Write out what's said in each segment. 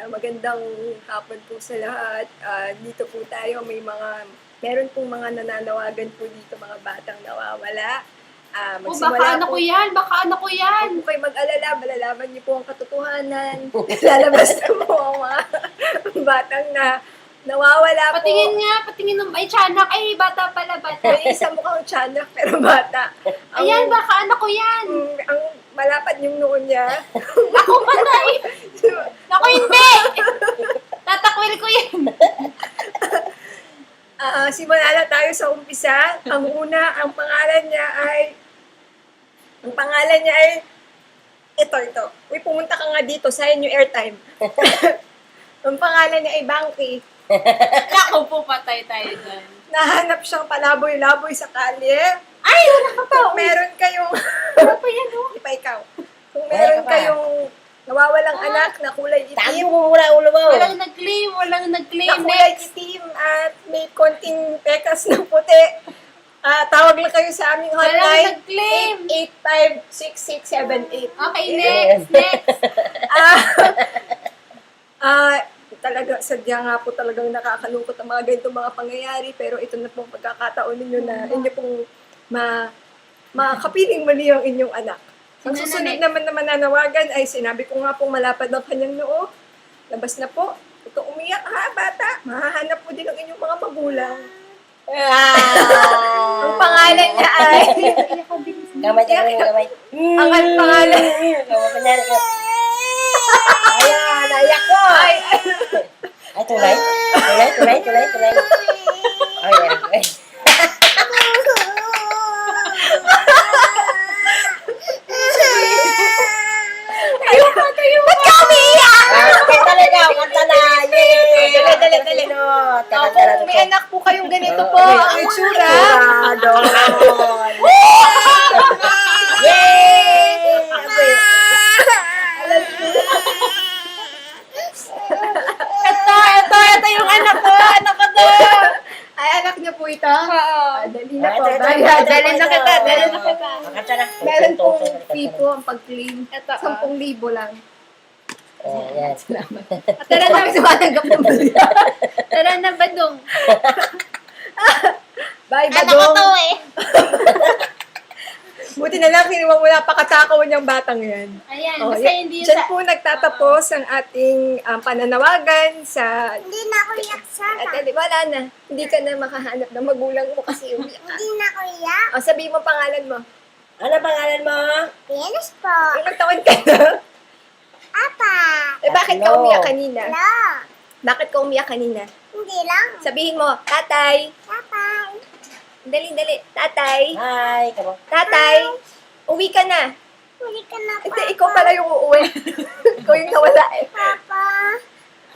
Magandang hapon po sa lahat. Dito po tayo, meron pong mga nananawagan po dito, mga batang nawawala. Baka anak ko yan! Baka anak ko yan! Huwag po kayo mag-alala, malalaman niyo po ang katotohanan. Lalabas na po ang mga batang na nawawala po. Patingin ng ay tiyanak. Ay, bata pala, bata. May isa mukhang tiyanak, pero bata. Ayan, baka anak ko yan! Ang malapad yung noon niya. Ako patay! Ako hindi! Tatakwil ko yan! Simula na tayo sa umpisa. Ang pangalan niya ay ito. Uy, pumunta ka nga dito, sayang yung airtime. Ang pangalan niya ay Bangky. Naku po, patay tayo dyan. Nahanap siyang palaboy-laboy sa kalye. Ay, wala ka pa! Kung meron kayong... Wala pa yan, oh. Ipa ikaw. Kung meron kayong nawawalang anak na kulay Tago itim, mo muna ulo mo. Walang nag-claim. na kulay itim at may konting pekas ng puti, tawag lang kayo sa aming Walang hotline. nag-claim. 885-6678. Okay, next. Talaga, sadya nga po talagang nakakalungkot ang mga ganitong mga pangyayari, pero ito na pong pagkakataon ninyo na inyo pong makapiling mali ang inyong anak. Ang susunod naman na mananawagan ay sinabi ko nga pong malapad ng kanyang noo. Labas na po. Huwag kang umiyak ha, bata. Mahahanap po din ang inyong mga magulang. Ang pangalan niya ay... Gamay. Ang pangalan... Kunyari ka. Ayan, naiyak ko. Ay, tulay. Ay. Tayo! Ba't ka umiiyak? Kanta na daw, kanta na. Dali. Kung may anak po kayong ganito po, ang itsura. Ito yung anak ko. Anak ko to. Ay, anak niyo po ito? Oo. Dali na po. Dali na kita. Kanta na. Meron pong fee po ang pag-claim. Ito, 10,000 lang. Ayan. Tara na, sumatanggap ng bali. Tara na, badong. Bye, Anak ko badong. to eh. Buti na lang, kinuha mo na pakatakaw niyang batang yan. Ayan, Oh, basta hindi yung Diyan po nagtatapos ang ating pananawagan sa... Hindi na ako iyak sana. At wala na. Hindi ka na makahanap ng magulang mo kasi umiyak ka. Hindi na ako iyak. O, sabihin mo pangalan mo. Ano pangalan mo? Venus po. Ilang taon ka na? Apa. Bakit ka umiyak kanina? Hello. Bakit ka umiyak kanina? Hindi lang. Sabihin mo, tatay. Papa. Dali. Tatay. Hi, kamo. Tatay. Uwi ka na. Huli ka na, Hindi, Papa. ikaw pala yung uuwi. Ikaw yung nawala eh. Papa.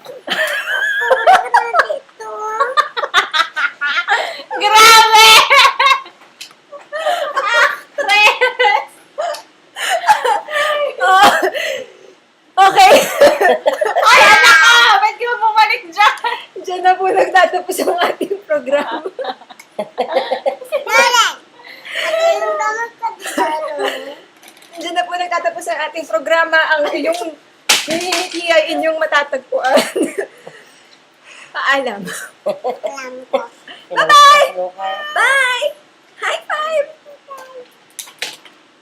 Huli ka na dito. Grabe! Actress! Okay. Ay, anak ko! Ba't ka bumalik dyan? Diyan na po nagtatapos ang ating programa. Nalay. Ano yung gamot ka dito? Diyan na po nagtatapos ang ating programa. Ang iyong hinihiti ay inyong matatagpuan. Paalam. Alam ko. Bye-bye! Bye! High five!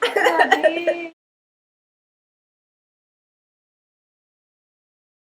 Grabe.